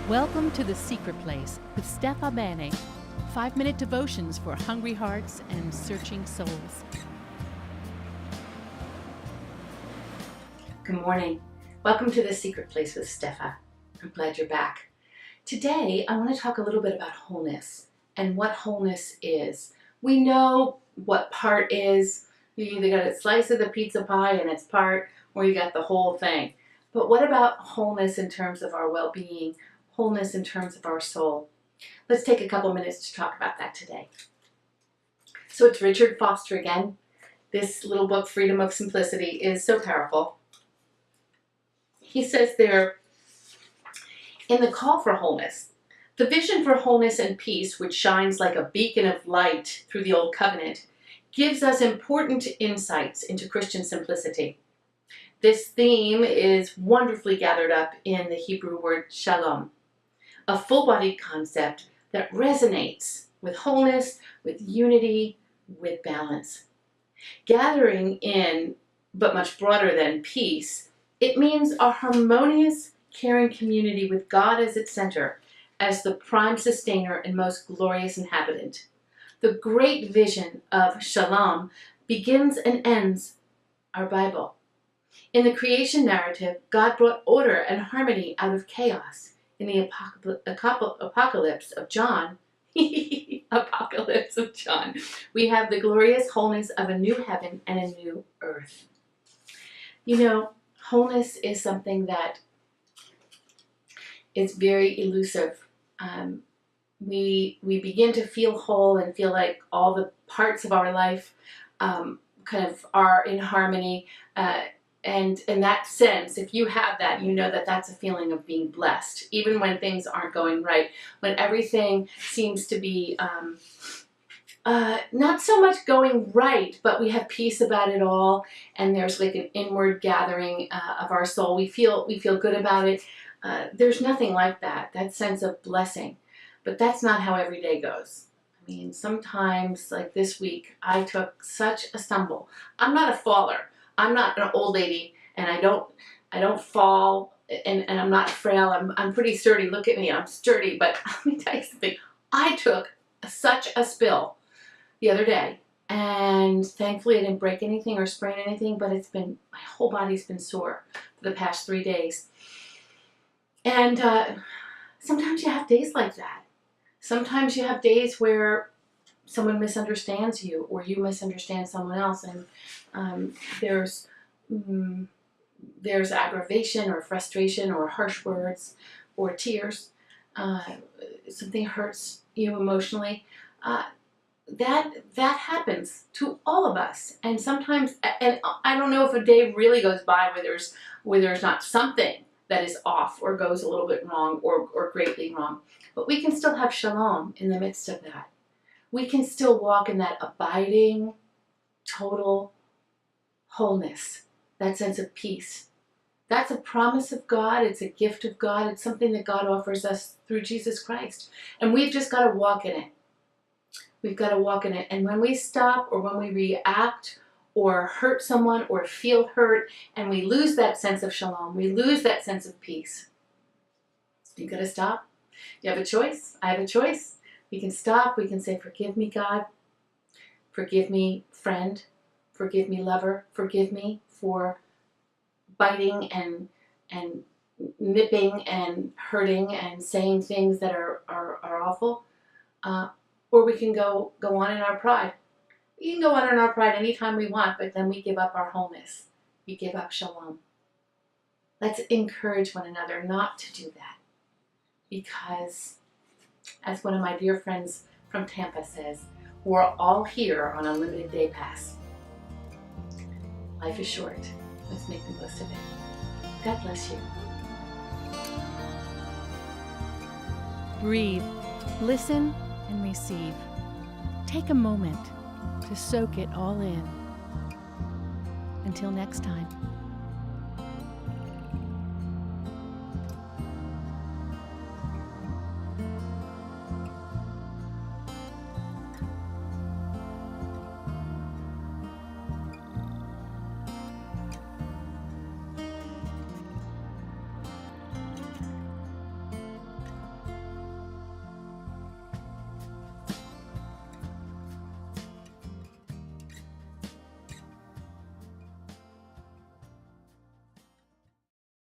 Welcome to The Secret Place with Steffa, Bennett. 5-minute devotions for hungry hearts and searching souls. Good morning. Welcome to The Secret Place with Steffa. I'm glad you're back. Today, I want to talk a little bit about wholeness and what wholeness is. We know what part is. You either got a slice of the pizza pie and it's part, or you got the whole thing. But what about wholeness in terms of our well-being? Wholeness in terms of our soul? Let's take a couple minutes to talk about that today. So it's Richard Foster again. This little book, Freedom of Simplicity, is so powerful. He says there, in the call for wholeness, the vision for wholeness and peace, which shines like a beacon of light through the Old Covenant, gives us important insights into Christian simplicity. This theme is wonderfully gathered up in the Hebrew word shalom, a full-bodied concept that resonates with wholeness, with unity, with balance. Gathering in, but much broader than peace, it means a harmonious, caring community with God as its center, as the prime sustainer and most glorious inhabitant. The great vision of shalom begins and ends our Bible. In the creation narrative, God brought order and harmony out of chaos. In the apocalypse of John, apocalypse of John, we have the glorious wholeness of a new heaven and a new earth. You know, wholeness is something that is very elusive. We begin to feel whole and feel like all the parts of our life kind of are in harmony. And in that sense, if you have that, you know that that's a feeling of being blessed, even when things aren't going right, when everything seems to be not so much going right, but we have peace about it all, and there's like an inward gathering of our soul. We feel good about it. There's nothing like that sense of blessing. But that's not how every day goes. I mean, sometimes, like this week, I took such a stumble. I'm not a faller. I'm not an old lady, and I don't fall, and I'm not frail. I'm pretty sturdy. Look at me, I'm sturdy. But let me tell you something. I took such a spill the other day, and thankfully I didn't break anything or sprain anything. But my whole body's been sore for the past 3 days. And sometimes you have days like that. Sometimes you have days where someone misunderstands you, or you misunderstand someone else, and there's aggravation or frustration or harsh words or tears. Something hurts you emotionally. That happens to all of us, and sometimes, and I don't know if a day really goes by where there's not something that is off or goes a little bit wrong or greatly wrong, but we can still have shalom in the midst of that. We can still walk in that abiding, total wholeness, that sense of peace. That's a promise of God. It's a gift of God. It's something that God offers us through Jesus Christ. And we've just got to walk in it. We've got to walk in it. And when we stop, or when we react or hurt someone or feel hurt, and we lose that sense of shalom, we lose that sense of peace, you've got to stop. You have a choice. I have a choice. We can stop. We can say, forgive me, God. Forgive me, friend. Forgive me, lover. Forgive me for biting and nipping and hurting and saying things that are awful. Or we can go on in our pride. We can go on in our pride anytime we want, but then we give up our wholeness. We give up shalom. Let's encourage one another not to do that. Because, as one of my dear friends from Tampa says, we're all here on a limited day pass. Life is short. Let's make the most of it. God bless you. Breathe, listen, and receive. Take a moment to soak it all in. Until next time.